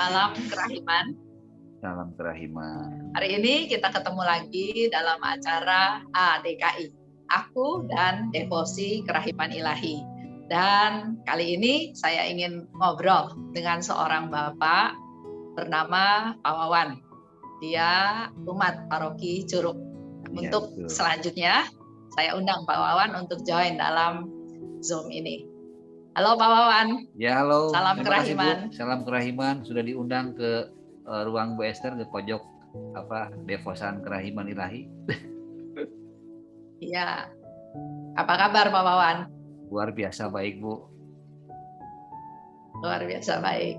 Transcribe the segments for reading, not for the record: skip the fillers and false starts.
Salam kerahiman. Salam kerahiman. Hari ini kita ketemu lagi dalam acara ADKI, Aku dan Devosi Kerahiman Ilahi. Dan kali ini saya ingin ngobrol dengan seorang bapak bernama Pak Wawan. Dia umat paroki Curug. Untuk selanjutnya, saya undang Pak Wawan untuk join dalam Zoom ini. Halo Pak Wawan. Ya, halo. Salam kerahiman. Kasih, Bu. Salam kerahiman. Sudah diundang ke ruang Bu Esther, ke pojok Devosan Kerahiman Ilahi. Iya. Apa kabar Pak Wawan? Luar biasa baik, Bu. Luar biasa baik.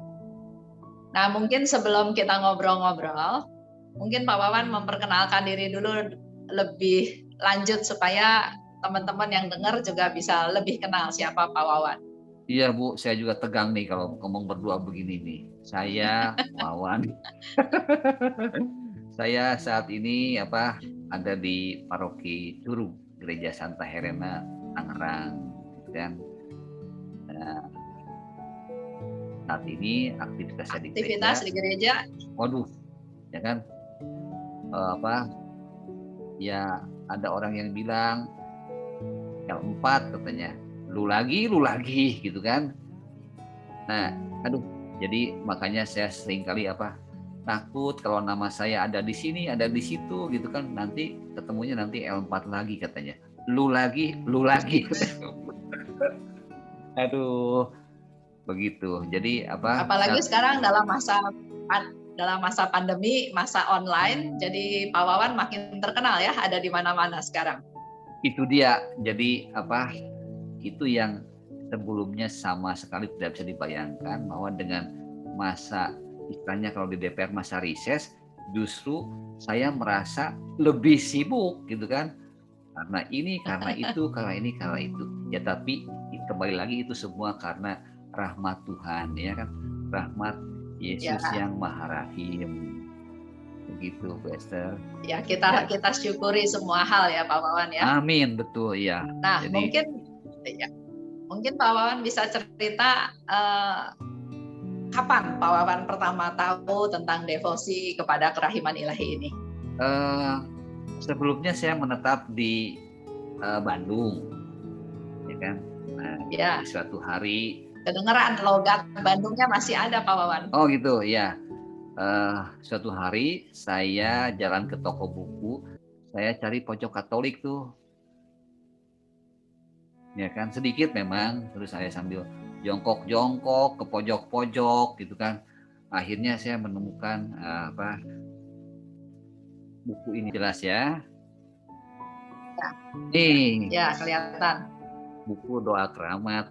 Nah, mungkin sebelum kita ngobrol-ngobrol, mungkin Pak Wawan memperkenalkan diri dulu lebih lanjut supaya teman-teman yang dengar juga bisa lebih kenal siapa Pak Wawan. Iya, Bu, saya juga tegang nih kalau ngomong berdua begini nih. Saya Wawan. Saya saat ini ada di Paroki Curug, Gereja Santa Helena, Tangerang, dan saat ini aktivitas di gereja. Waduh, ya kan? Ya ada orang yang bilang L4 katanya. Lu lagi gitu kan. Nah, jadi makanya saya seringkali takut kalau nama saya ada di sini, ada di situ gitu kan, nanti ketemunya nanti L4 lagi katanya. Lu lagi. Aduh, begitu. Jadi apalagi sekarang dalam masa pandemi, masa online, jadi Pak Wawan makin terkenal ya, ada di mana-mana sekarang. Itu dia. Jadi itu yang sebelumnya sama sekali tidak bisa dibayangkan, bahwa dengan masa istilahnya kalau di DPR masa reses, justru saya merasa lebih sibuk gitu kan, karena ini, karena itu, karena ini, karena itu. Ya tapi kembali lagi itu semua karena rahmat Tuhan, ya kan, rahmat Yesus yang Maha Rahim. Begitu, Bu Esther. Ya, kita syukuri semua hal ya Pak Wawan ya. Amin, betul ya. Nah, mungkin Pak Wawan bisa cerita kapan Pak Wawan pertama tahu tentang devosi kepada Kerahiman Ilahi ini? Sebelumnya saya menetap di Bandung, ya kan. Nah, di suatu hari kedengeran logat Bandungnya masih ada Pak Wawan. Oh gitu ya. Suatu hari saya jalan ke toko buku, saya cari pojok Katolik tuh, ya kan, sedikit memang, terus saya sambil jongkok ke pojok-pojok gitu kan. Akhirnya saya menemukan buku ini, jelas ya. Nih. Ya, kelihatan. Buku Doa Keramat.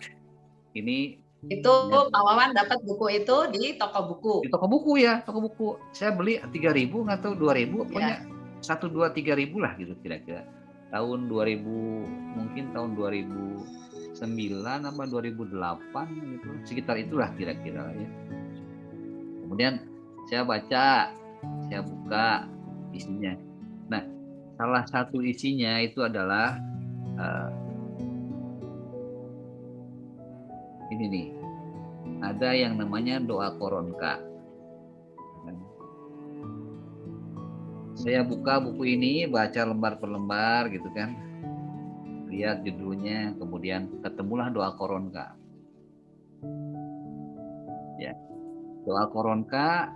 Ini itu Pak Wawan dapat buku itu di toko buku. Di toko buku ya, toko buku. Saya beli 3.000 nggak tahu 2.000, pokoknya 1, 2, 3.000 lah gitu kira-kira. Tahun 2000, mungkin tahun 2009 apa 2008 gitu, sekitar itulah kira-kira ya. Kemudian saya baca, saya buka isinya. Nah, salah satu isinya itu adalah ini nih, ada yang namanya doa koronka. Saya buka buku ini, baca lembar per lembar gitu kan, lihat judulnya, kemudian ketemulah doa koronka. Ya, doa koronka.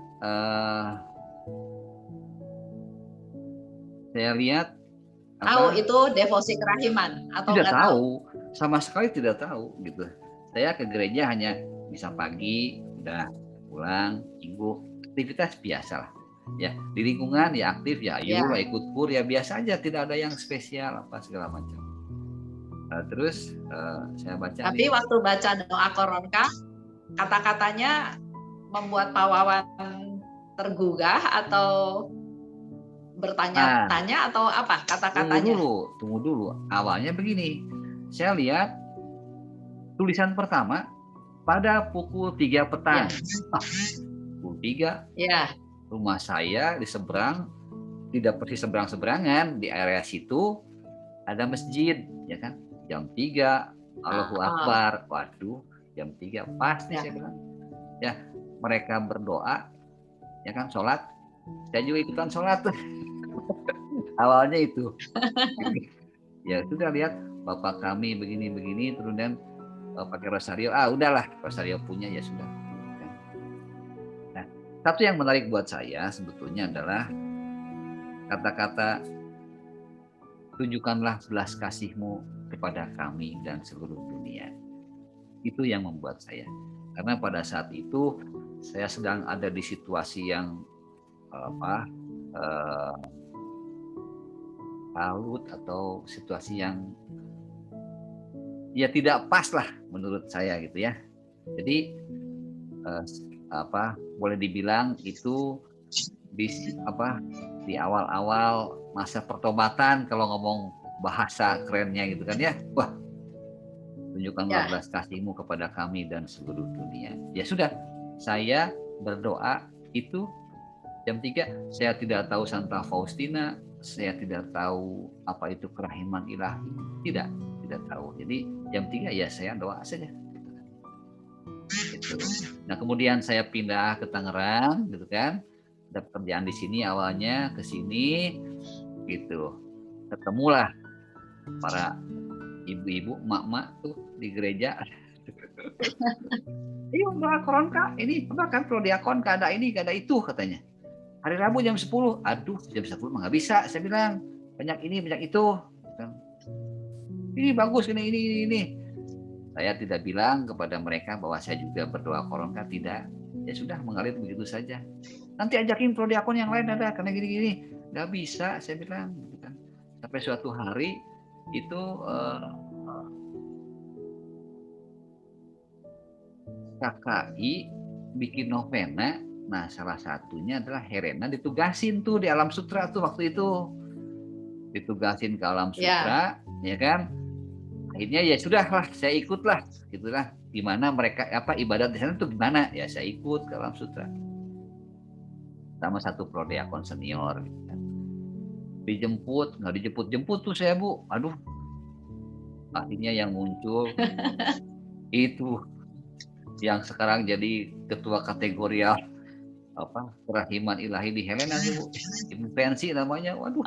Saya lihat. Tahu itu devosi kerahiman atau tidak tahu? Sama sekali tidak tahu gitu. Saya ke gereja hanya bisa pagi, udah pulang, minggu, aktivitas biasa lah. Ya, di lingkungan ya aktif ya, ayo ikut kur ya biasa aja, tidak ada yang spesial apa segala macam. Terus saya baca. Tapi waktu baca doa koronka, kata-katanya membuat Pak Wawan tergugah atau bertanya-tanya atau apa kata-katanya? Tunggu dulu. Awalnya begini, saya lihat tulisan pertama pada pukul 3 petang. Pukul 3. Ya. Rumah saya di seberang, tidak persis seberang-seberangan, di area situ ada masjid, ya kan? Jam 3, Allahu Akbar. Waduh, jam 3 pasti saya bilang. Ya, mereka berdoa, ya kan, sholat, saya juga ikutan sholat tuh. Awalnya itu. Ya sudah, lihat bapak kami begini-begini, kemudian pakai rosario, udahlah, rosario punya, ya sudah. Nah, satu yang menarik buat saya sebetulnya adalah kata-kata tunjukkanlah belas kasih-Mu kepada kami dan seluruh dunia. Itu yang membuat saya, karena pada saat itu saya sedang ada di situasi yang palut atau situasi yang ya tidak pas lah menurut saya gitu ya. Jadi boleh dibilang itu di awal-awal masa pertobatan, kalau ngomong bahasa kerennya gitu kan ya. Wah, tunjukkanlah belas kasih-Mu kepada kami dan seluruh dunia. Ya sudah, saya berdoa itu jam 3, saya tidak tahu Santa Faustina, saya tidak tahu apa itu kerahiman ilahi, tidak tahu. Jadi jam 3 ya saya doa saja. Gitu. Nah, kemudian saya pindah ke Tangerang gitu kan. Ada pekerjaan di sini, awalnya ke sini gitu. Ketemulah para ibu-ibu, emak-emak tuh di gereja. Iya, doa koron Kak, ini apa kan prodiakon, Kak, ada ini, ada itu katanya. Hari Rabu jam 10. Aduh, jam 10 mah nggak bisa, saya bilang. Banyak ini, banyak itu. Ini bagus, ini. Saya tidak bilang kepada mereka bahwa saya juga berdoa koron, Kak, tidak. Ya sudah, mengalir begitu saja. Nanti ajakin prodiakon yang lain ada, karena gini-gini. Nggak bisa, saya bilang. Sampai suatu hari itu KKI bikin novena. Nah, salah satunya adalah Herena ditugasin tuh di Alam Sutra tuh waktu itu. Ditugasin ke Alam Sutra, ya kan? Akhirnya ya sudahlah, saya ikutlah, gitulah. Gimana mereka ibadat di sana tuh gimana? Ya saya ikut ke Alam Sutra. Sama satu prodiakon senior. Dijemput, nggak dijemput tuh saya, Bu. Aduh. Akhirnya yang muncul itu yang sekarang jadi ketua kategorial kerahiman ilahi di Helena tuh, Ibu Pensi namanya. Waduh.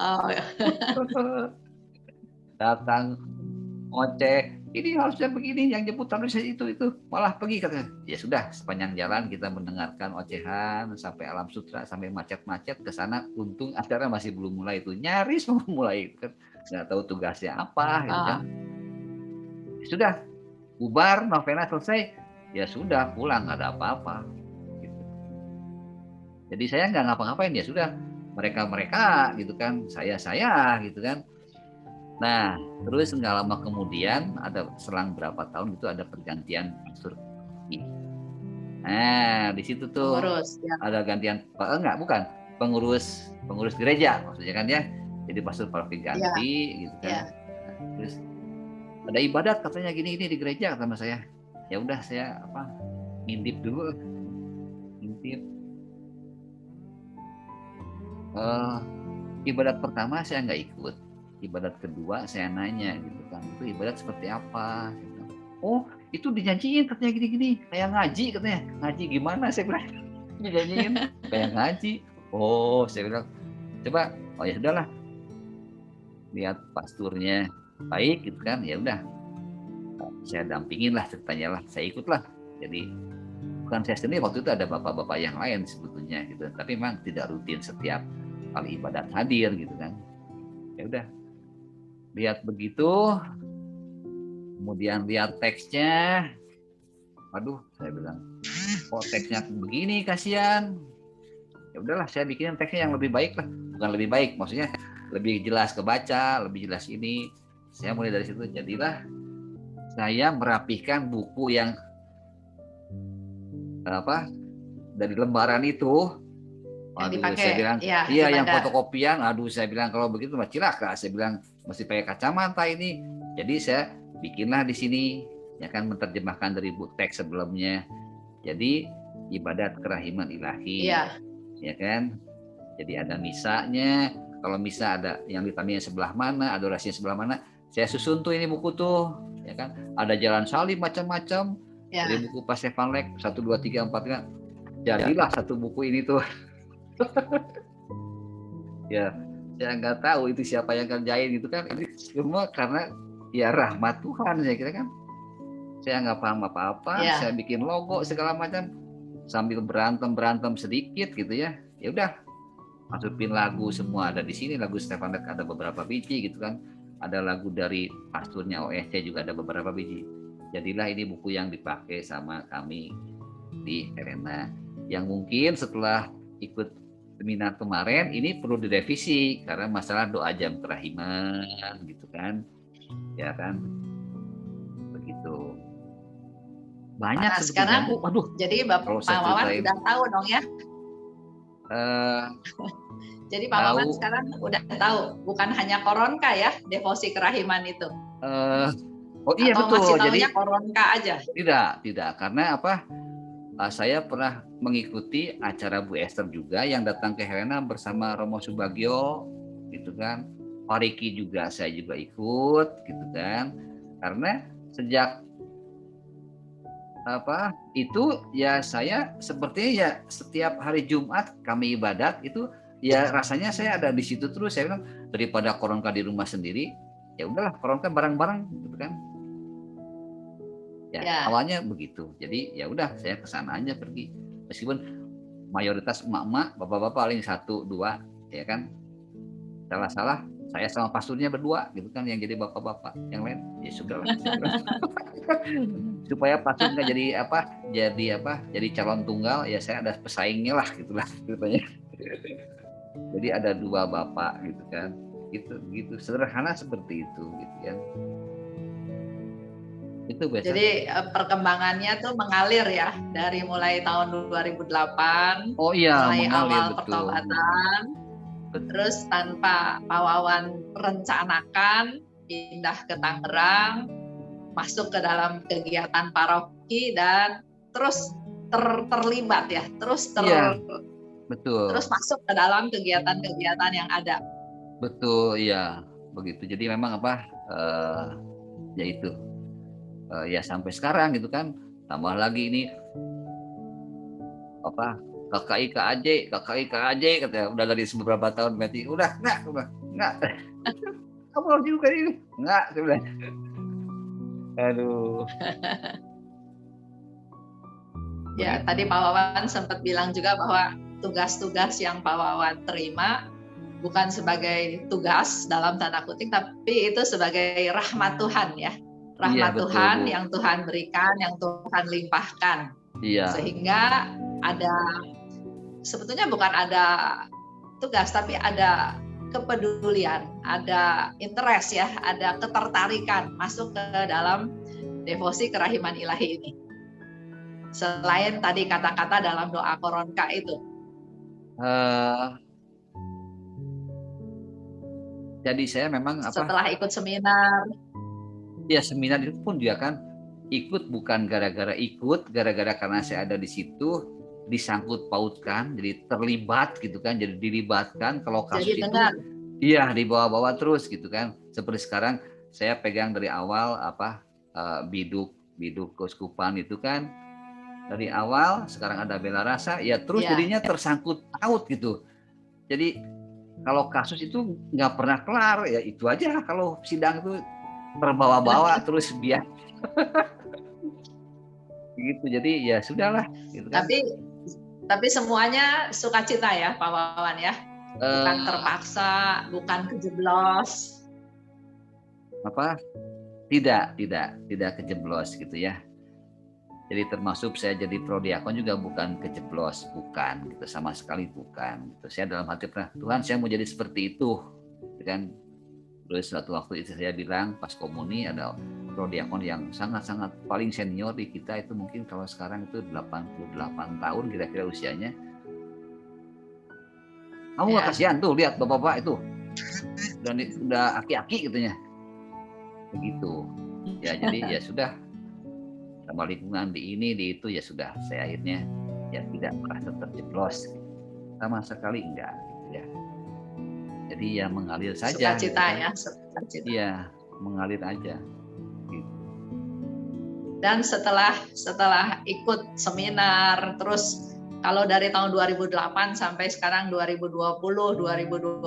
Datang ngoceh, ini harusnya begini, yang jemput harusnya itu malah pergi, katanya. Ya sudah, sepanjang jalan kita mendengarkan ocehan sampai Alam Sutra, sampai macet-macet ke sana. Untung acara masih belum mulai, itu nyaris mau mulai kan, nggak tahu tugasnya apa gitu kan. Ya sudah, bubar, novena selesai, ya sudah pulang, nggak ada apa-apa gitu. Jadi saya nggak ngapa-ngapain, ya sudah, mereka gitu kan, saya gitu kan. Nah, terus nggak lama kemudian, ada selang berapa tahun itu ada pergantian pastor. Nah, di situ tuh ada gantian, pengurus gereja maksudnya kan ya. Jadi pastor paroki ganti gitu kan. Terus ada ibadat katanya gini di gereja, kata sama saya. Ya udah, saya ngintip dulu. Ibadat pertama saya nggak ikut. Ibadat kedua saya nanya gitu kan, itu ibadat seperti apa gitu. Oh, itu dijanjiin katanya gini-gini, kayak ngaji katanya. Ngaji gimana, saya bilang. Dijanjiin kayak ngaji. Oh, saya bilang, coba, oh ya sudahlah, lihat pasturnya baik gitu kan, ya udah, saya dampingin lah ceritanya lah, saya ikut lah. Jadi bukan saya sendiri, waktu itu ada bapak-bapak yang lain sebetulnya gitu, tapi memang tidak rutin setiap kali ibadat hadir gitu kan. Ya udah, lihat begitu, kemudian lihat teksnya. Aduh, saya bilang, kok teksnya begini, kasihan. Ya udahlah, saya bikin teksnya yang lebih baik lah. Bukan lebih baik, maksudnya lebih jelas kebaca, lebih jelas ini. Saya mulai dari situ, jadilah saya merapihkan buku yang dari lembaran itu. Aduh, saya bilang, iya yang fotokopian. Aduh, saya bilang kalau begitu mah cilaka. Saya bilang mesti pakai kacamata ini. Jadi saya bikinlah di sini, ya kan, menerjemahkan dari buku teks sebelumnya. Jadi ibadat kerahiman ilahi, ya kan. Jadi ada misanya. Kalau misa ada yang ditanya sebelah mana, adorasinya sebelah mana. Saya susun tuh ini buku tuh, ya kan. Ada jalan salib macam-macam. Dari buku Pas Evangelek 1, 2, 3, 4, 5. jadilah satu buku ini tuh. Ya, saya nggak tahu itu siapa yang kerjain itu kan, ini semua karena ya rahmat Tuhan saya kira kan. Saya nggak paham apa-apa, saya bikin logo segala macam sambil berantem sedikit gitu ya. Ya udah, masukin lagu semua ada di sini, lagu Stefan Leck ada beberapa biji gitu kan. Ada lagu dari pasturnya OSC juga ada beberapa biji. Jadilah ini buku yang dipakai sama kami di Helena. Yang mungkin setelah ikut seminar kemarin ini perlu direvisi karena masalah doa jam kerahiman gitu kan. Ya kan. Begitu. Banyak nah, sekarang Bu. Waduh. Jadi Bapak Wawan udah tahu dong ya. Jadi Pak Wawan sekarang udah tahu, bukan hanya Koronka ya, devosi kerahiman itu. Oh iya atau betul. Masih jadi Koronka aja. Tidak, karena apa? Saya pernah mengikuti acara Bu Esther juga yang datang ke Helena bersama Romo Subagio, gitu kan. Pak Riki juga saya juga ikut, gitu kan. Karena sejak itu ya saya sepertinya ya setiap hari Jumat kami ibadat itu ya rasanya saya ada di situ terus. Saya bilang daripada Koronka di rumah sendiri, ya udahlah Koronka bareng-bareng, gitu kan. Ya, awalnya begitu. Jadi ya udah saya kesana aja pergi. Meskipun mayoritas emak-emak, bapak-bapak paling 1-2, ya kan. Salah-salah saya sama pasturnya berdua gitu kan yang jadi bapak-bapak. Yang lain ya sudahlah. Supaya pastur nggak jadi calon tunggal, ya saya ada pesaingnya lah gitulah ceritanya. Jadi ada 2 bapak gitu kan. Gitu sederhana seperti itu gitu kan. Itu biasa. Jadi perkembangannya tuh mengalir ya dari mulai tahun 2008. Oh iya, mulai mengalir, awal betul. pertobatan. Terus tanpa Pak Wawan rencanakan pindah ke Tangerang, masuk ke dalam kegiatan paroki dan terus terlibat ya, betul. Terus masuk ke dalam kegiatan-kegiatan yang ada. Betul, iya, begitu. Jadi memang ya itu. Ya sampai sekarang gitu kan, tambah lagi ini KKI KAJ katanya udah dari beberapa tahun berarti udah enggak kamu harus juga ini enggak sebenarnya. Aduh. Ya tadi Pak Wawan sempat bilang juga bahwa tugas-tugas yang Pak Wawan terima bukan sebagai tugas dalam tanda kutip, tapi itu sebagai rahmat Tuhan ya. Rahmat Tuhan yang Tuhan berikan, yang Tuhan limpahkan. Iya. Sehingga sebetulnya bukan ada tugas, tapi ada kepedulian, ada interest ya, ada ketertarikan masuk ke dalam devosi kerahiman ilahi ini. Selain tadi kata-kata dalam doa Koronka itu. Jadi saya memang setelah ikut seminar. Ya seminar itu pun dia kan ikut bukan gara-gara karena saya ada di situ, disangkut pautkan, jadi terlibat gitu kan, jadi dilibatkan kalau kasus jadi itu iya dibawa-bawa terus gitu kan. Seperti sekarang saya pegang dari awal biduk keuskupan itu kan dari awal, sekarang ada bela rasa ya terus jadinya tersangkut paut gitu. Jadi kalau kasus itu nggak pernah kelar ya itu aja, kalau sidang itu terbawa-bawa terus biar gitu. Jadi ya sudahlah gitu kan. Tapi semuanya sukacita ya Pak Wawan ya, bukan terpaksa, bukan kejeblos. Tidak kejeblos gitu ya. Jadi termasuk saya jadi prodiakon juga bukan kejeblos, bukan gitu, sama sekali bukan gitu. Saya dalam hati pernah Tuhan saya mau jadi seperti itu kan. Terus suatu waktu itu saya bilang pas komuni ada prodiakon yang sangat-sangat paling senior di kita, itu mungkin kalau sekarang itu 88 tahun kira-kira usianya. Kamu nggak kasihan tuh lihat bapak-bapak itu udah aki-aki gitunya. Begitu. Ya jadi ya sudah, sama lingkungan di ini di itu ya sudah, saya akhirnya ya tidak merasa terjeblos sama sekali, enggak gitu ya. Jadi ya mengalir saja. Sukacita gitu, ya. Iya, mengalir aja. Gitu. Dan setelah ikut seminar, terus Kalau dari tahun 2008 sampai sekarang 2020, 2021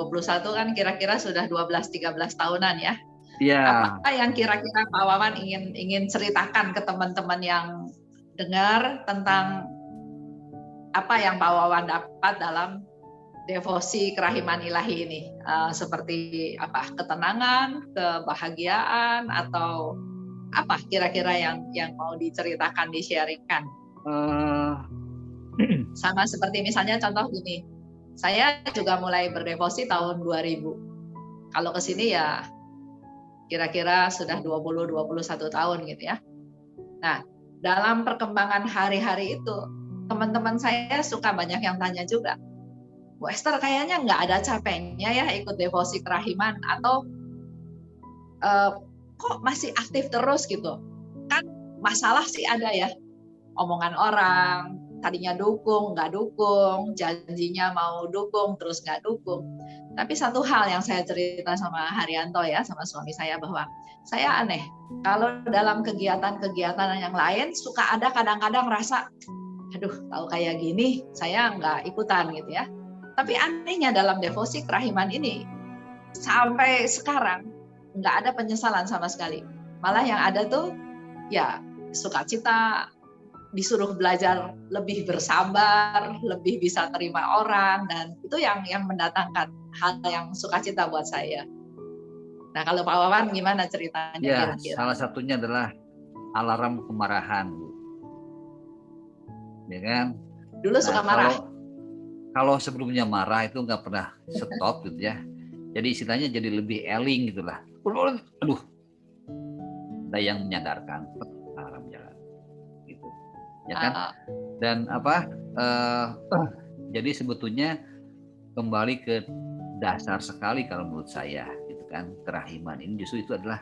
kan kira-kira sudah 12-13 tahunan ya. Iya. Apa yang kira-kira Pak Wawan ingin ceritakan ke teman-teman yang dengar tentang apa yang Pak Wawan dapat dalam devosi kerahiman ilahi ini? Seperti apa? Ketenangan, kebahagiaan, atau apa kira-kira yang mau diceritakan, di-sharingkan? Sama seperti misalnya contoh gini, saya juga mulai berdevosi tahun 2000. Kalau ke sini ya kira-kira sudah 20-21 tahun gitu ya. Nah, dalam perkembangan hari-hari itu, teman-teman saya suka banyak yang tanya juga, Bu Esther kayaknya nggak ada capeknya ya ikut devosi kerahiman, atau kok masih aktif terus gitu. Kan masalah sih ada ya, omongan orang, tadinya dukung, nggak dukung, janjinya mau dukung, terus nggak dukung. Tapi satu hal yang saya cerita sama Haryanto ya, sama suami saya, bahwa saya aneh, kalau dalam kegiatan-kegiatan yang lain suka ada kadang-kadang rasa, aduh tahu kayak gini, saya nggak ikutan gitu ya. Tapi anehnya dalam devosi kerahiman ini, sampai sekarang nggak ada penyesalan sama sekali. Malah yang ada tuh ya sukacita, disuruh belajar lebih bersabar, lebih bisa terima orang, dan itu yang mendatangkan hal yang sukacita buat saya. Nah, kalau Pak Wawan gimana ceritanya Ya, kira-kira? salah satunya adalah alarm kemarahan, Bu. Ya kan? Dulu suka marah. Kalau sebelumnya marah itu nggak pernah stop gitu ya. Jadi istilahnya jadi lebih eling gitulah. Aduh, ada yang menyadarkan, alarm jalan, gitu. Ya kan? Dan jadi sebetulnya kembali ke dasar sekali kalau menurut saya, gitu kan. Kerahiman ini justru itu adalah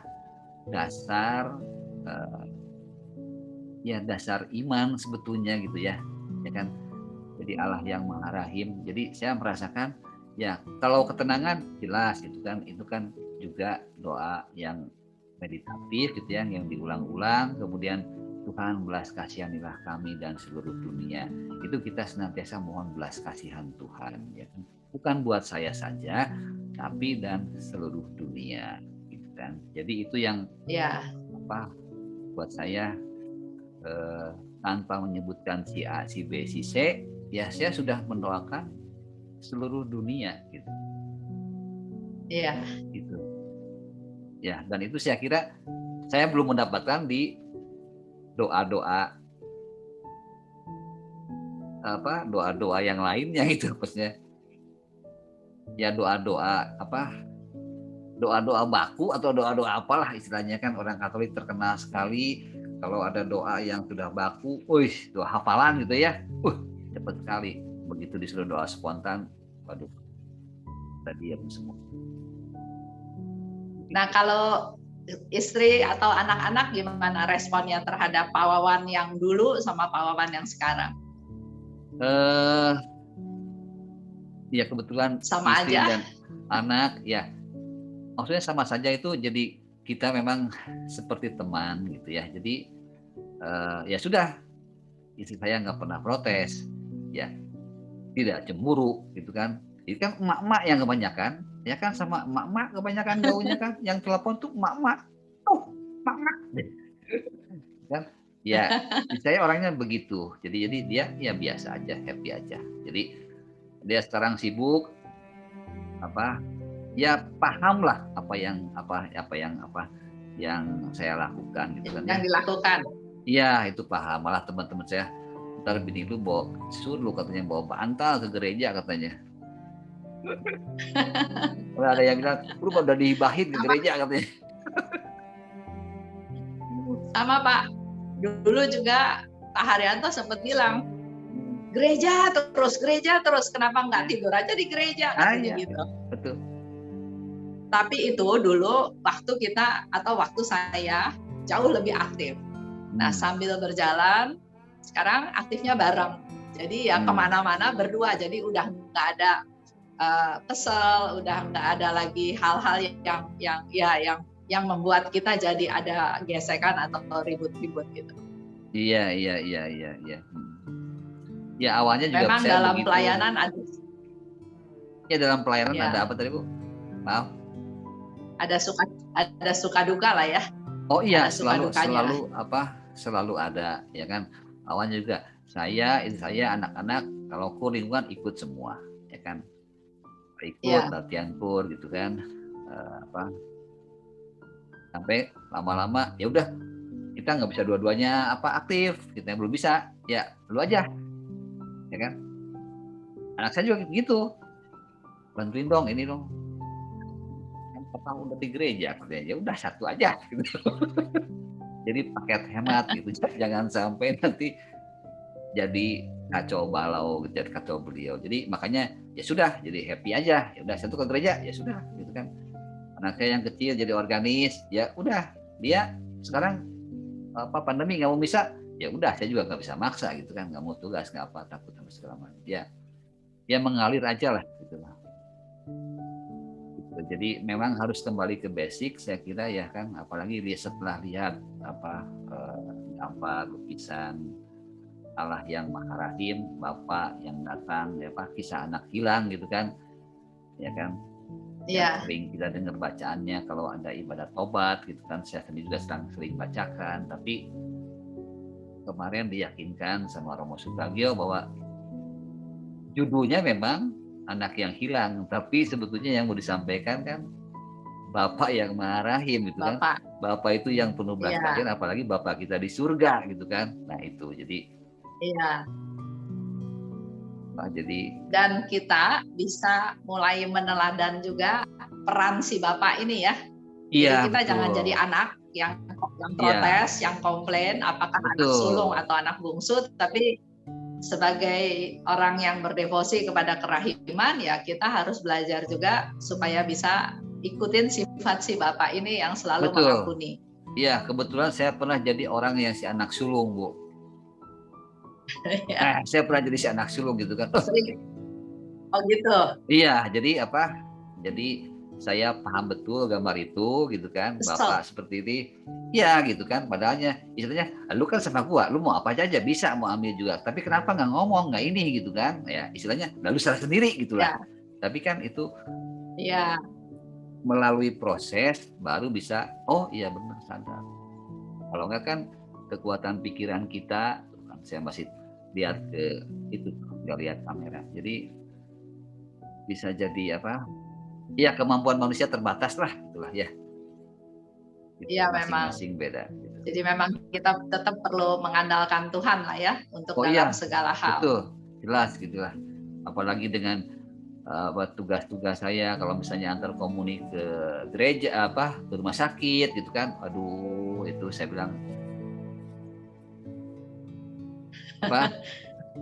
dasar dasar iman sebetulnya gitu ya kan. Jadi Allah yang Maha Rahim. Jadi saya merasakan ya kalau ketenangan jelas gitu kan, itu kan juga doa yang meditatif gitu ya, yang diulang-ulang. Kemudian Tuhan belas kasihanilah kami dan seluruh dunia. Itu kita senantiasa mohon belas kasihan Tuhan ya kan. Bukan buat saya saja, tapi dan seluruh dunia gitu kan. Jadi itu yang buat saya tanpa menyebutkan si A, si B, si C, ya saya sudah mendoakan seluruh dunia gitu. Iya. Gitu. Ya, dan itu saya kira saya belum mendapatkan di doa-doa doa-doa yang lainnya gitu maksudnya. Ya doa-doa doa-doa baku atau doa-doa apalah istilahnya kan, orang Katolik terkenal sekali kalau ada doa yang sudah baku, doa hafalan gitu ya, cepat sekali. Begitu disuruh doa spontan, waduh, udah diam semua. Nah, kalau istri atau anak-anak gimana responnya terhadap Pak Wawan yang dulu sama Pak Wawan yang sekarang? Ya kebetulan sama istri aja dan anak ya, maksudnya sama saja itu. Jadi kita memang seperti teman gitu ya. Jadi ya sudah, istri saya nggak pernah protes, ya tidak cemburu gitu kan. Jadi kan emak-emak yang kebanyakan, ya kan, sama emak-emak kebanyakan gaulnya kan, yang telepon tuh emak-emak, emak-emak, kan? Ya, saya orangnya begitu. Jadi dia ya biasa aja, happy aja. Jadi dia sekarang sibuk, ya paham lah apa yang saya lakukan gitu kan. Yang dilakukan. Iya, itu paham. Malah teman-teman saya, ntar bini lu suruh katanya bawa bantal ke gereja katanya. Ada yang bilang, lu udah dihibahin ke gereja katanya. Sama Pak, dulu juga Pak Haryanto sempat bilang, gereja terus, kenapa nggak tidur aja di gereja, katanya gitu. Betul. Tapi itu dulu waktu saya jauh lebih aktif. Nah, sambil berjalan, sekarang aktifnya bareng. Jadi ya kemana-mana berdua. Jadi udah nggak ada kesel, udah nggak ada lagi hal-hal yang membuat kita jadi ada gesekan atau ribut-ribut gitu. Iya. Ya awalnya juga Memang saya dalam begitu. pelayanan ada. Ya dalam pelayanan Ya, ada apa tadi Bu? Maaf. ada suka duka lah ya. Oh iya, Ada suka dukanya lah. selalu ada ya kan. Awalnya juga istri saya, anak-anak, kalau kur lingkungan ikut semua, ya kan. Ikut Ya, latihan kur gitu kan. Sampai lama-lama ya udah kita nggak bisa dua-duanya aktif, kita yang belum bisa, ya lu aja, ya kan. Anak saya juga gitu, bantuin dong ini dong. Kan papa udah di gereja, ya udah satu aja gitu. Jadi paket hemat gitu, jangan sampai nanti jadi kacau balau, jadi kacau beliau. Jadi makanya ya sudah, jadi happy aja. Ya udah satu ke gereja, ya sudah gitu kan. Anak saya yang kecil jadi organis, ya udah dia sekarang pandemi nggak mau bisa, ya udah saya juga nggak bisa maksa gitu kan, nggak mau tugas nggak apa, takut sama segala macam. Dia mengalir aja lah gitu lah. Jadi memang harus kembali ke basic saya kira ya kan, apalagi dia setelah lihat gambar lukisan Allah yang Maha Rahim, Bapak yang datang, ya Pak, kisah anak hilang gitu kan, ya kan, yang sering kita dengar bacaannya kalau ada ibadah tobat gitu kan, saya sendiri juga sering bacakan, tapi kemarin diyakinkan sama Romo Sugagio bahwa judulnya memang anak yang hilang, tapi sebetulnya yang mau disampaikan kan Bapak yang Maha Rahim gitu kan. Bapak itu yang penuh belas kasihan, apalagi Bapak kita di surga gitu kan. Nah itu jadi dan kita bisa mulai meneladan juga peran si Bapak ini ya. Jadi kita jangan jadi anak yang protes, yang komplain apakah anak sulung atau anak bungsu, tapi sebagai orang yang berdevosi kepada kerahiman ya kita harus belajar juga supaya bisa ikutin sifat si Bapak ini yang selalu mengampuni. Iya, kebetulan saya pernah jadi orang yang si anak sulung, Bu. Nah, saya pernah jadi si anak sulung gitu kan. Oh gitu. Iya, jadi Jadi saya paham betul gambar itu gitu kan, Bapak seperti ini. Ya gitu kan, padahalnya istilahnya lu kan sama gua, lu mau apa aja bisa, mau ambil juga. Tapi kenapa nggak ngomong, nggak ini gitu kan? Ya istilahnya lalu salah sendiri gitulah. Tapi kan itu melalui proses baru bisa, oh iya benar sadar. Kalau nggak kan kekuatan pikiran kita, saya masih lihat ke itu, nggak lihat kamera. Jadi bisa jadi ya kemampuan manusia terbatas lah, itulah ya. Iya masing-masing beda. Gitu. Jadi memang kita tetap perlu mengandalkan Tuhan lah ya untuk dalam segala hal. Betul, jelas gitulah. Apalagi dengan tugas-tugas saya, kalau misalnya antar komuni ke gereja ke rumah sakit gitu kan, aduh itu saya bilang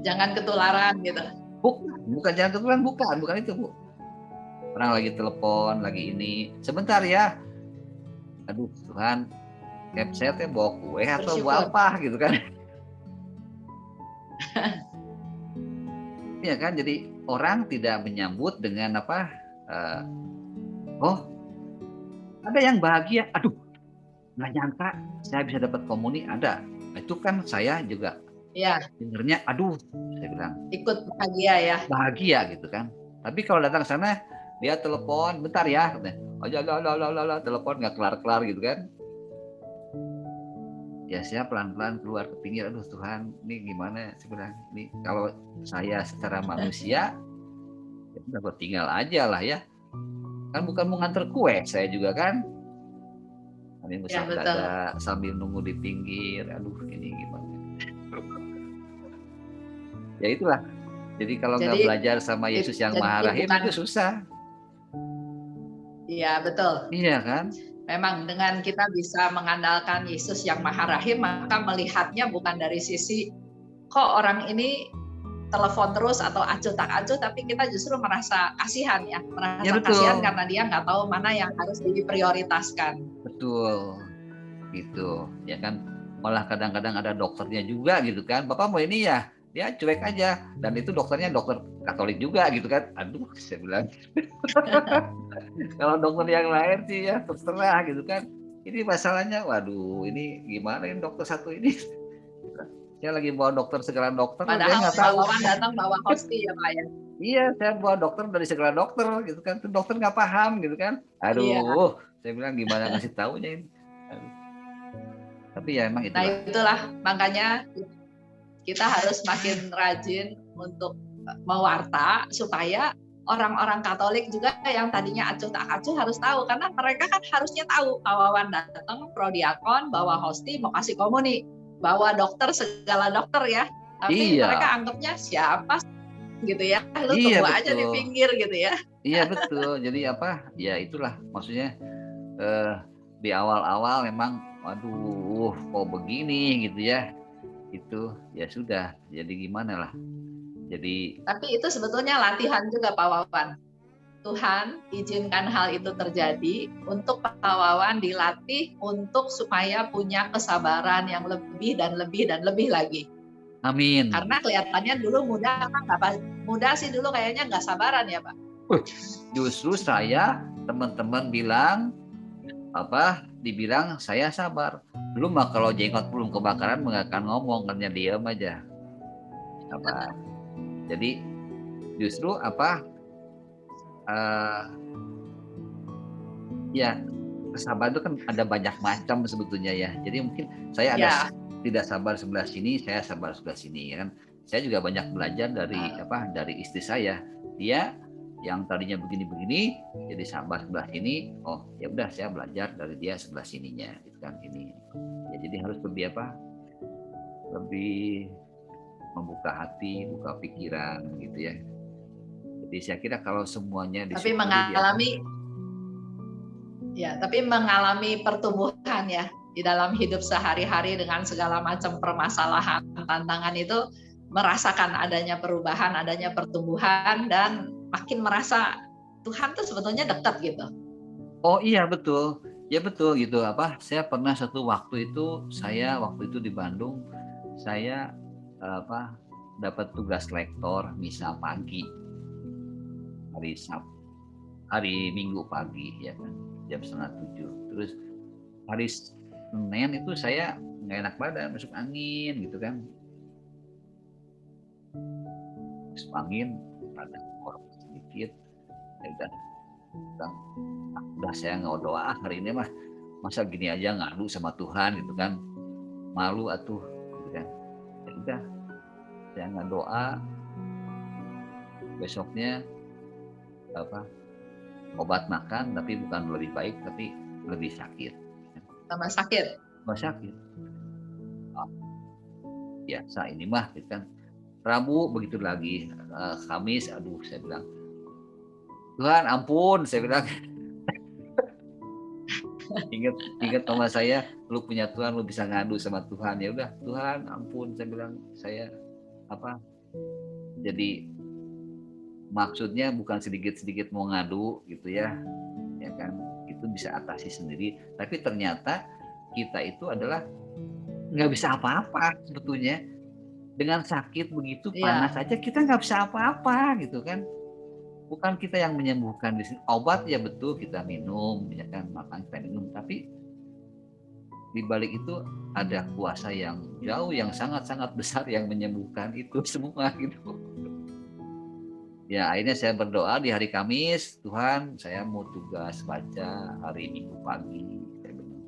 jangan ketularan gitu. Bukan jangan ketularan, bukan itu Bu. Orang lagi telepon, lagi ini, sebentar ya. Aduh Tuhan, saya bawa kue atau bawa apa gitu kan. Iya kan, jadi orang tidak menyambut dengan oh ada yang bahagia, aduh nggak nyangka saya bisa dapat komuni, ada. Itu kan saya juga dengernya, aduh saya bilang ikut bahagia ya. Bahagia gitu kan. Tapi kalau datang ke sana dia telepon, bentar ya, aja telepon nggak kelar gitu kan. Ya saya pelan-pelan keluar ke pinggir, aduh Tuhan, ini gimana sebenarnya? Ini kalau saya secara manusia, ya udah tinggal aja lah ya. Kan bukan mau nganter kue, saya juga kan. Ini sambil nunggu di pinggir, aduh ini gimana? Ya itulah. Jadi kalau nggak belajar sama Yesus yang Maha Rahim itu susah. Iya betul. Iya kan? Memang dengan kita bisa mengandalkan Yesus yang Maha Rahim, maka melihatnya bukan dari sisi kok orang ini telepon terus atau acuh tak acuh, tapi kita justru merasa kasihan ya, merasa kasihan karena dia nggak tahu mana yang harus diprioritaskan. Betul, gitu, ya kan. Malah kadang-kadang ada dokternya juga gitu kan, Bapak mau ini ya, dia cuek aja, dan itu dokternya dokter Katolik juga gitu kan. Aduh, saya bilang kalau dokter yang lain sih ya terserah gitu kan. Ini masalahnya, waduh, ini gimana ini dokter satu ini? Saya lagi bawa dokter segala dokter, dia Padahal nggak Pak tahu. Wawan datang bawa hosti ya Pak ya. Iya, saya bawa dokter dari segala dokter gitu kan. Tuh dokter nggak paham gitu kan. Iya. Aduh, saya bilang gimana ngasih taunya ini. Aduh. Tapi ya emang Nah itulah. itulah makanya kita harus makin rajin untuk mewarta supaya orang-orang Katolik juga yang tadinya acuh tak acuh harus tahu, karena mereka kan harusnya tahu Pak Wawan datang prodiakon bawa hosti mau kasih komuni, bawa dokter segala dokter ya, tapi mereka Iya, anggapnya siapa gitu ya, lu iya tunggu aja di betul. pinggir gitu ya. Iya betul. Jadi apa? Ya itulah maksudnya eh, di awal-awal memang, waduh, kok begini gitu ya. Itu ya sudah. Jadi gimana lah. Jadi Tapi itu sebetulnya latihan juga Pak Wawan. Tuhan izinkan hal itu terjadi untuk Pak Wawan dilatih untuk supaya punya kesabaran yang lebih dan lebih dan lebih lagi. amin. Karena kelihatannya dulu muda, muda sih dulu kayaknya nggak sabaran ya Pak. Justru saya teman-teman bilang dibilang saya sabar. Belum mah kalau jenggot belum kebakaran nggak akan ngomong, hanya diam aja. Sabar. Jadi justru ya kesabaran itu kan ada banyak macam sebetulnya ya. Jadi mungkin saya ada tidak sabar sebelah sini, saya sabar sebelah sini ya kan. Saya juga banyak belajar dari istri saya. Dia yang tadinya begini-begini jadi sabar sebelah sini. Oh, ya udah saya belajar dari dia sebelah sininya gitu kan ini. Ya jadi harus lebih lebih membuka hati, buka pikiran gitu ya. Jadi saya kira kalau semuanya disyukuri tapi mengalami pertumbuhan ya di dalam hidup sehari-hari dengan segala macam permasalahan, tantangan itu merasakan adanya perubahan, adanya pertumbuhan, dan makin merasa Tuhan tuh sebetulnya dekat gitu. Oh iya betul, ya betul gitu Saya pernah satu waktu itu di Bandung, saya dapat tugas lektor misa pagi hari Minggu pagi ya kan jam 6:30. Terus hari Senin itu saya nggak enak badan, masuk angin gitu kan. Masuk angin, ada orang sedikit, ya udah saya nggak doa hari ini mah, masa gini aja ngadu sama Tuhan gitu kan, malu atuh gitu kan. Ya udah saya nggak doa. Besoknya obat makan tapi bukan lebih baik tapi lebih sakit. Tambah sakit. Biasa ini mah gitu kan. Rabu begitu lagi, Kamis aduh saya bilang Tuhan ampun, saya bilang ingat sama saya, lu punya Tuhan, lu bisa ngadu sama Tuhan. Ya udah Tuhan ampun, saya bilang saya jadi maksudnya bukan sedikit-sedikit mau ngadu gitu ya kan, itu bisa atasi sendiri. Tapi ternyata kita itu adalah nggak bisa apa-apa sebetulnya. Dengan sakit begitu panas aja kita nggak bisa apa-apa gitu kan. Bukan kita yang menyembuhkan di sini. Obat ya betul kita minum ya kan, makan kita minum, tapi di balik itu ada kuasa yang jauh, yang sangat-sangat besar yang menyembuhkan itu semua gitu. Ya akhirnya saya berdoa di hari Kamis, Tuhan saya mau tugas baca hari Minggu pagi, saya bilang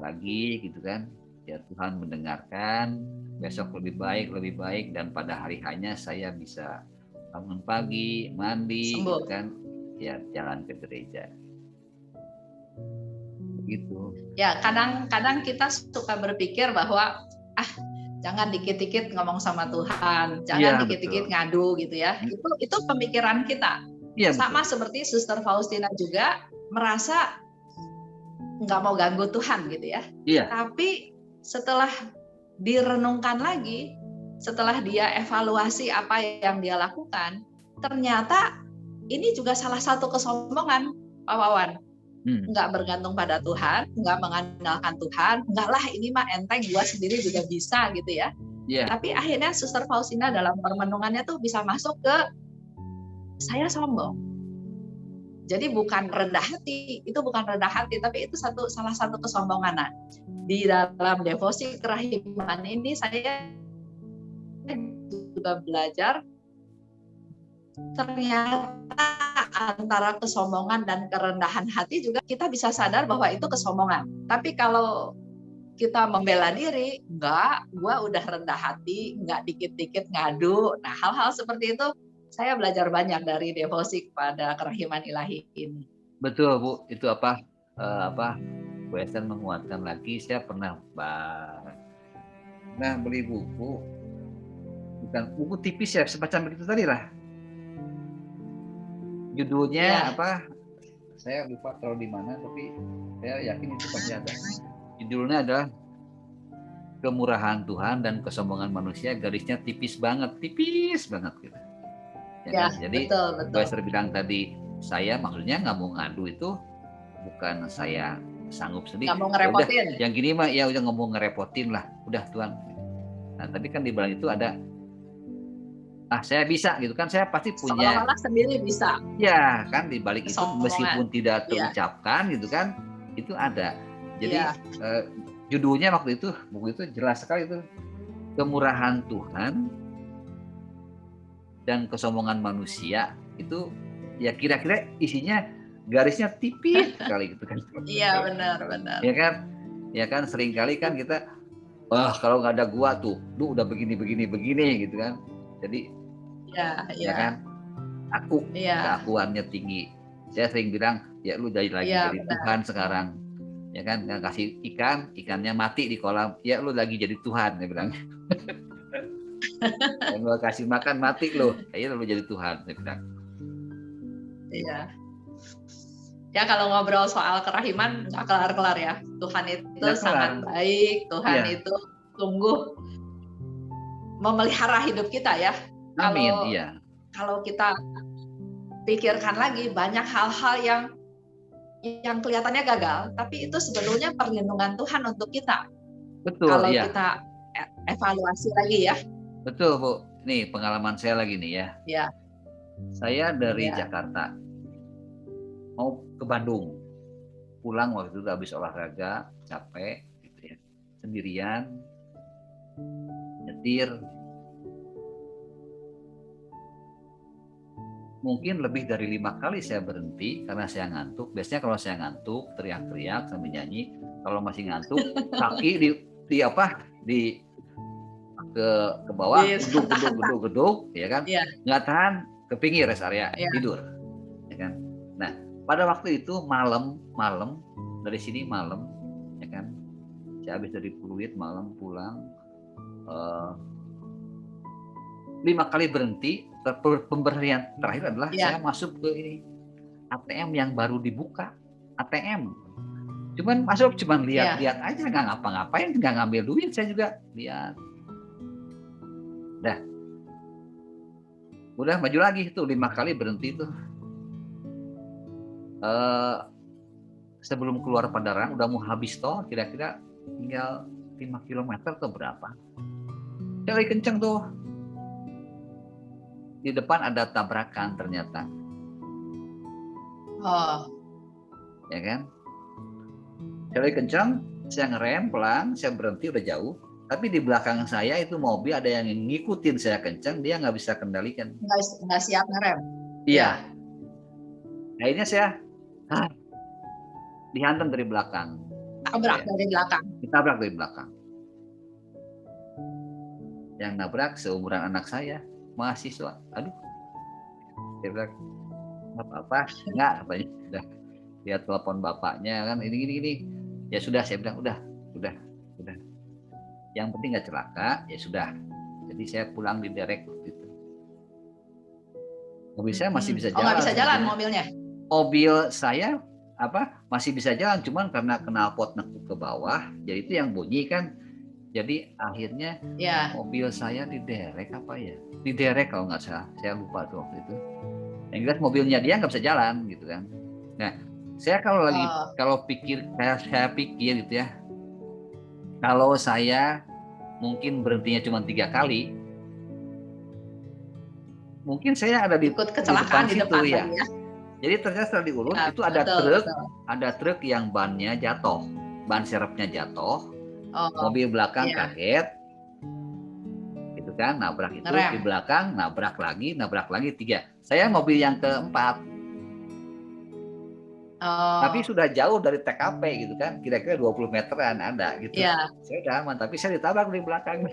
lagi gitu kan. Ya Tuhan mendengarkan, besok lebih baik dan pada hari hanya saya bisa bangun pagi, mandi gitu kan, ya jalan ke gereja begitu. Ya kadang-kadang kita suka berpikir bahwa jangan dikit-dikit ngomong sama Tuhan, jangan dikit-dikit ngadu gitu ya. Itu pemikiran kita. Ya, sama betul. Seperti Suster Faustina juga merasa nggak mau ganggu Tuhan gitu ya. Iya. Tapi setelah direnungkan lagi, setelah dia evaluasi apa yang dia lakukan, ternyata ini juga salah satu kesombongan Pak Wawan. Nggak bergantung pada Tuhan, nggak mengandalkan Tuhan, nggak lah ini mah enteng, gua sendiri juga bisa gitu ya. Tapi akhirnya Suster Faustina dalam permenungannya tuh bisa masuk ke saya sombong. Jadi bukan rendah hati, itu bukan rendah hati, tapi itu salah satu kesombongan. Nah, di dalam devosi kerahiman ini saya juga belajar ternyata antara kesombongan dan kerendahan hati juga kita bisa sadar bahwa itu kesombongan. Tapi kalau kita membela diri, enggak, gua udah rendah hati, enggak dikit-dikit ngadu. Nah, hal-hal seperti itu saya belajar banyak dari devosi kepada kerahiman ilahi ini. Betul Bu, itu Bu Esther menguatkan lagi. Saya pernah beli buku, bukan buku tipis ya, semacam itu tadi lah. Judulnya apa? Saya lupa taruh di mana, tapi saya yakin itu pasti ada. Judulnya adalah Kemurahan Tuhan dan Kesombongan Manusia, garisnya tipis banget gitu. Ya, jadi Bu Esther bilang tadi, saya maksudnya nggak mau ngadu itu bukan saya sanggup sendiri. Nggak mau ngerepotin. Udah, yang gini mah ya udah nggak mau ngerepotin lah, udah Tuhan. Nah, tapi kan di balik itu ada, saya bisa gitu kan, saya pasti punya. Seolah-olah sendiri bisa. Ya kan di balik itu meskipun tidak terucapkan gitu kan, itu ada. Jadi judulnya waktu itu, buku itu jelas sekali itu, Kemurahan Tuhan dan Kesombongan Manusia. Itu ya kira-kira isinya garisnya tipis sekali gitu kan. Iya, benar. Ya kan sering kali kan kita, kalau nggak ada gua tuh, lu udah begini gitu kan. Jadi ya kan, keakuannya tinggi. Saya sering bilang, ya lu jadi Tuhan sekarang. Ya kan, kasih ikannya mati di kolam, ya lu lagi jadi Tuhan, dia bilang. Yang lu kasih makan mati lu, ya lu jadi Tuhan, dia bilang. Iya. Ya kalau ngobrol soal kerahiman nggak kelar-kelar ya. Tuhan itu sangat baik, Tuhan itu sungguh memelihara hidup kita ya. Amin, kalau kita pikirkan lagi, banyak hal-hal yang kelihatannya gagal, tapi itu sebetulnya perlindungan Tuhan untuk kita. Betul, kalau kita evaluasi lagi ya. Betul Bu, nih pengalaman saya lagi nih ya. Iya. Saya dari Jakarta mau ke Bandung, pulang waktu itu habis olahraga, capek gitu ya, sendirian, nyetir. Mungkin lebih dari 5 kali saya berhenti karena saya ngantuk. Biasanya kalau saya ngantuk teriak-teriak sambil nyanyi. Kalau masih ngantuk, kaki ke bawah, geduk, ya kan? Nggak tahan, ke pinggir rest area, tidur, ya kan? Nah, pada waktu itu malam dari sini malam, ya kan? Saya habis dari Pluit malam pulang, 5 kali berhenti. Pemberhentian terakhir adalah saya masuk ke ini ATM yang baru dibuka, ATM. Cuman masuk lihat-lihat aja, nggak ngapa-ngapain, nggak ngambil duit, saya juga lihat. Udah maju lagi tuh 5 kali berhenti tuh. Sebelum keluar Padalarang udah mau habis tol, kira-kira tinggal 5 km atau berapa. Saya lagi kenceng tuh. Di depan ada tabrakan ternyata. Ya kan? Saya lagi kencang, saya ngerem pelan, saya berhenti udah jauh. Tapi di belakang saya itu mobil ada yang ngikutin saya kencang, dia nggak bisa kendalikan. Nggak siap ngerem. Iya. Akhirnya saya dihantam dari belakang. Ditabrak dari belakang. Yang nabrak seumuran anak saya, mahasiswa. Aduh. Saya bilang, apa-apa? Enggak, katanya. Udah. Dia telepon bapaknya kan, ini. Ya sudah, saya bilang, udah. Yang penting nggak celaka, ya sudah. Jadi saya pulang di derek gitu. Mobil saya masih bisa jalan. Nggak bisa jalan mobilnya? Mobil saya masih bisa jalan, cuman karena knalpot nekuk ke bawah, jadi itu yang bunyi kan. Jadi akhirnya mobil saya diderek diderek kalau nggak salah, saya lupa tuh waktu itu. Yang jelas mobilnya dia nggak bisa jalan gitu kan. Nah, saya kalau pikir gitu ya, kalau saya mungkin berhentinya cuma 3 kali, mungkin saya ada di kecelakaan di depan ya. Jadi ternyata setelah diurut Ya, itu ada betul, truk, betul. ada truk yang bannya jatuh, ban serepnya jatuh, Oh, mobil belakang iya, kaget, gitu kan, nabrak itu di ngerem. belakang, nabrak lagi 3. Saya mobil yang keempat, tapi Oh, sudah jauh dari TKP gitu kan, kira-kira 20 meteran ada gitu. iya, Saya udah aman, tapi saya ditabrak di belakang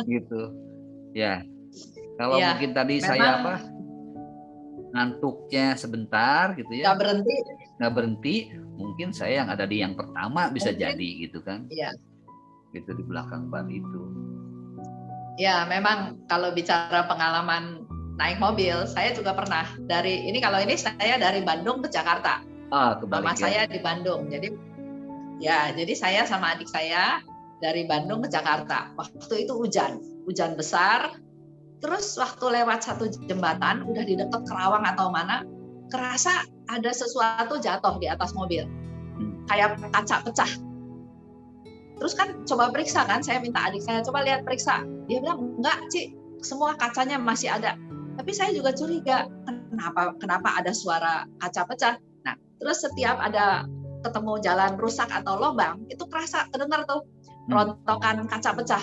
gitu. Ya, kalau iya. mungkin tadi Memang saya ngantuknya sebentar gitu nggak ya, berhenti. nggak berhenti, mungkin saya yang ada di yang pertama bisa Mungkin, jadi gitu kan, iya. gitu di belakang ban itu. Ya, memang kalau bicara pengalaman naik mobil, saya juga pernah kalau ini saya dari Bandung ke Jakarta. Mama Kebalik ya. saya di Bandung. Jadi saya sama adik saya dari Bandung ke Jakarta. Waktu itu hujan besar. Terus waktu lewat satu jembatan, udah di dekat Kerawang atau mana, kerasa ada sesuatu jatuh di atas mobil. Kayak kaca pecah. Terus kan coba periksa kan, saya minta adik saya coba lihat periksa. Dia bilang enggak Ci, semua kacanya masih ada. Tapi saya juga curiga, kenapa ada suara kaca pecah. Nah, terus setiap ada ketemu jalan rusak atau lubang, itu kerasa kedengar tuh rontokan kaca pecah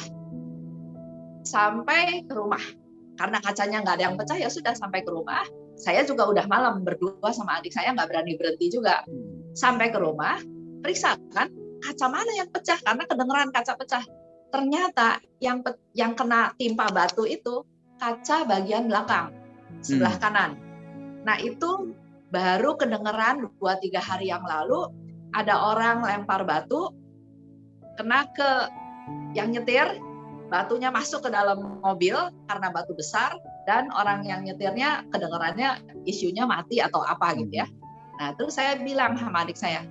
sampai ke rumah. Karena kacanya nggak ada yang pecah, ya sudah sampai ke rumah. Saya juga udah malam berdua sama adik saya, nggak berani berhenti juga. Sampai ke rumah, periksa kan kaca mana yang pecah karena kedengeran kaca pecah. Ternyata yang kena timpa batu itu kaca bagian belakang sebelah kanan. Nah itu baru kedengeran 2-3 hari yang lalu ada orang lempar batu kena ke yang nyetir, batunya masuk ke dalam mobil karena batu besar, dan orang yang nyetirnya kedengerannya isunya mati atau apa gitu ya. Nah terus saya bilang sama adik saya,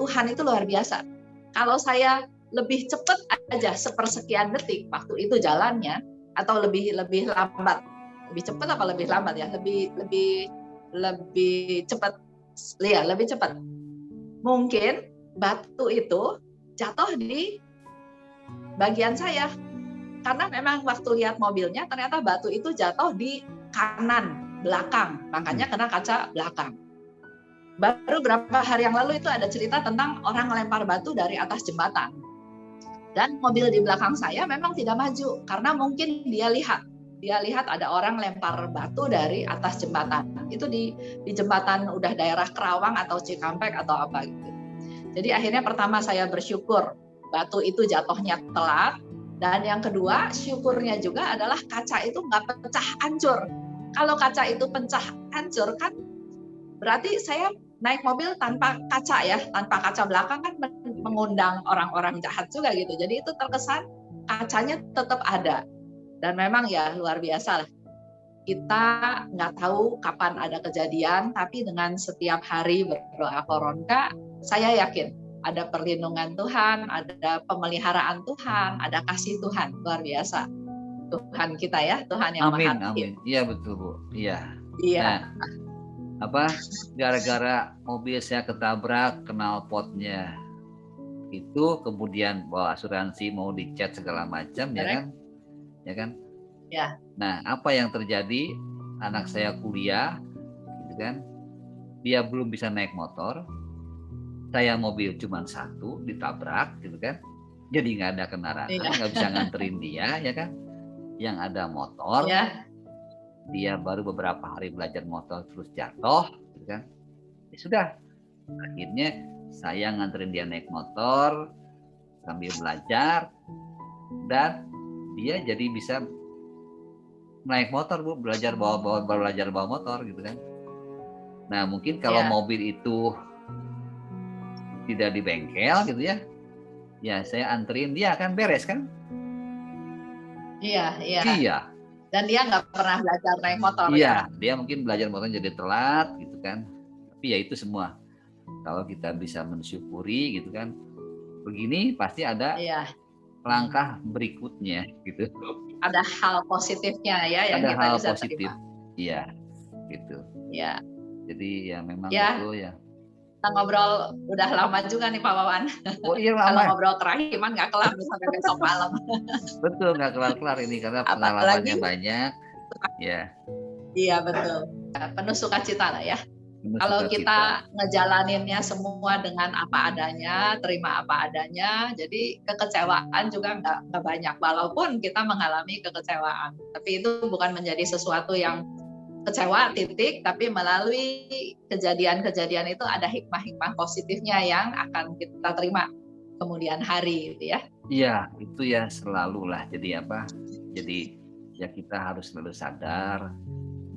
Tuhan itu luar biasa. Kalau saya lebih cepat aja sepersekian detik waktu itu jalannya, atau lebih lambat, lebih cepat apa lebih lambat ya, lebih cepat, ya lebih cepat. Mungkin batu itu jatuh di bagian saya, karena memang waktu lihat mobilnya ternyata batu itu jatuh di kanan belakang, makanya kena kaca belakang. Baru berapa hari yang lalu itu ada cerita tentang orang lempar batu dari atas jembatan. Dan mobil di belakang saya memang tidak maju karena mungkin dia lihat ada orang lempar batu dari atas jembatan. Itu di jembatan udah daerah Kerawang atau Cikampek atau apa gitu. Jadi akhirnya pertama saya bersyukur batu itu jatuhnya telat, dan yang kedua syukurnya juga adalah kaca itu nggak pecah hancur. Kalau kaca itu pecah hancur kan berarti saya naik mobil tanpa kaca ya, tanpa kaca belakang kan mengundang orang-orang jahat juga gitu. Jadi itu terkesan kacanya tetap ada. Dan memang ya luar biasa lah. Kita nggak tahu kapan ada kejadian, tapi dengan setiap hari berdoa koronka, saya yakin ada perlindungan Tuhan, ada pemeliharaan Tuhan, ada kasih Tuhan. Luar biasa. Tuhan kita ya, Tuhan yang Maha Tinggi. Amin. Iya betul Bu. Iya. Iya. Nah, gara-gara mobil saya ketabrak knalpotnya itu, kemudian bawa asuransi mau dicat segala macam, ya kan? Ya. Nah, apa yang terjadi? Anak saya kuliah, gitu kan? Dia belum bisa naik motor. Saya mobil cuma satu, ditabrak, gitu kan? Jadi nggak ada kendaraan, nggak bisa nganterin dia, ya kan? Yang ada motor. Ya. Dia baru beberapa hari belajar motor terus jatuh, gitu kan? Ya sudah, akhirnya saya nganterin dia naik motor sambil belajar, dan dia jadi bisa naik motor Bu, belajar bawa motor gitu kan. Nah mungkin kalau mobil itu tidak di bengkel gitu ya, ya saya anterin dia kan beres kan? Iya. Dan dia nggak pernah belajar naik motor. Iya, dia mungkin belajar motor jadi telat gitu kan. Tapi ya itu semua. Kalau kita bisa mensyukuri gitu kan, begini pasti ada langkah berikutnya gitu. Ada hal positifnya ya yang ada kita hal bisa positif. terima. Iya, gitu. Iya. Jadi ya memang betul ya. Kita ngobrol udah lama juga nih Pak Wawan. Oh iya lama. Kalau ngobrol kerahiman nggak kelar sampai besok malam. Betul, nggak kelar-kelar ini karena pengalamannya banyak. Ya. Iya betul. penuh sukacita lah ya. Penuh Kalau sukacita. kita ngejalaninnya semua dengan apa adanya, terima apa adanya, jadi kekecewaan juga nggak banyak. Walaupun kita mengalami kekecewaan, tapi itu bukan menjadi sesuatu yang kecewa titik, tapi melalui kejadian-kejadian itu ada hikmah-hikmah positifnya yang akan kita terima kemudian hari, gitu ya. Iya, itu ya selalu lah. Jadi apa? Jadi ya kita harus selalu sadar,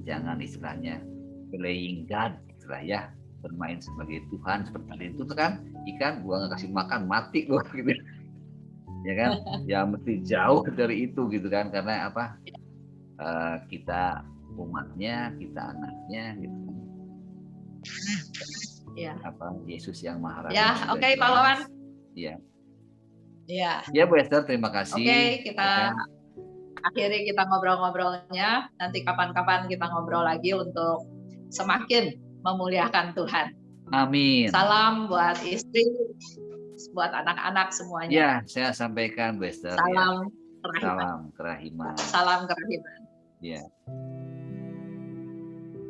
jangan istilahnya playing God, istilah ya, bermain sebagai Tuhan seperti tadi itu kan ikan gua nggak kasih makan mati gua gitu, ya kan? Ya mesti jauh dari itu gitu kan, karena apa? Kita umatnya, kita anaknya gitu. Ya. Apa Yesus yang Maha Ya, Raya. oke, Pak Wawan. Iya. Ya. Ya Bu Esther, terima kasih. Oke, kita ya kan? akhiri kita ngobrol-ngobrolnya. Nanti kapan-kapan kita ngobrol lagi untuk semakin memuliakan Tuhan. Amin. Salam buat istri, buat anak-anak semuanya. Ya, saya sampaikan Bu Esther. Salam kerahiman. Salam kerahiman. Salam kerahiman. Ya.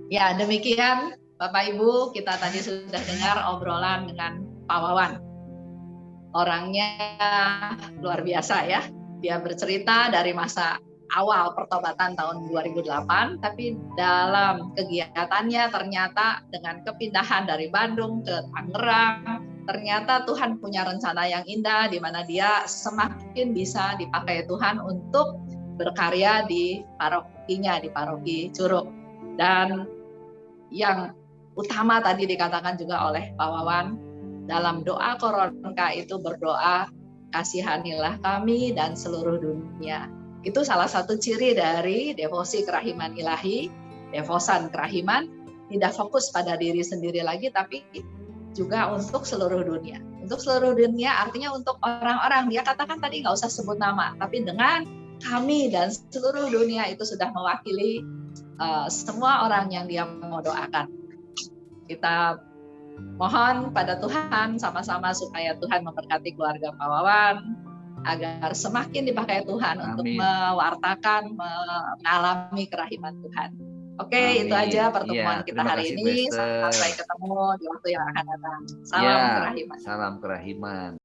Ya, demikian Bapak Ibu, kita tadi sudah dengar obrolan dengan Pak Wawan. Orangnya luar biasa ya. Dia bercerita dari masa awal pertobatan tahun 2008, tapi dalam kegiatannya ternyata dengan kepindahan dari Bandung ke Tangerang, ternyata Tuhan punya rencana yang indah di mana dia semakin bisa dipakai Tuhan untuk berkarya di parokinya, di paroki Curug. Dan yang utama tadi dikatakan juga oleh Pak Wawan, dalam doa Koronka itu berdoa, kasihanilah kami dan seluruh dunia. Itu salah satu ciri dari devosi kerahiman ilahi, devosan kerahiman, tidak fokus pada diri sendiri lagi, tapi juga untuk seluruh dunia. Untuk seluruh dunia artinya untuk orang-orang, dia katakan tadi nggak usah sebut nama, tapi dengan kami dan seluruh dunia itu sudah mewakili semua orang yang dia mau doakan. Kita mohon pada Tuhan sama-sama supaya Tuhan memberkati keluarga Pak Wawan agar semakin dipakai Tuhan. Amin. Untuk mewartakan, mengalami kerahiman Tuhan. Oke, amin. Itu aja pertemuan kita hari ini. Sampai ketemu di waktu yang akan datang. Salam kerahiman. Salam kerahiman.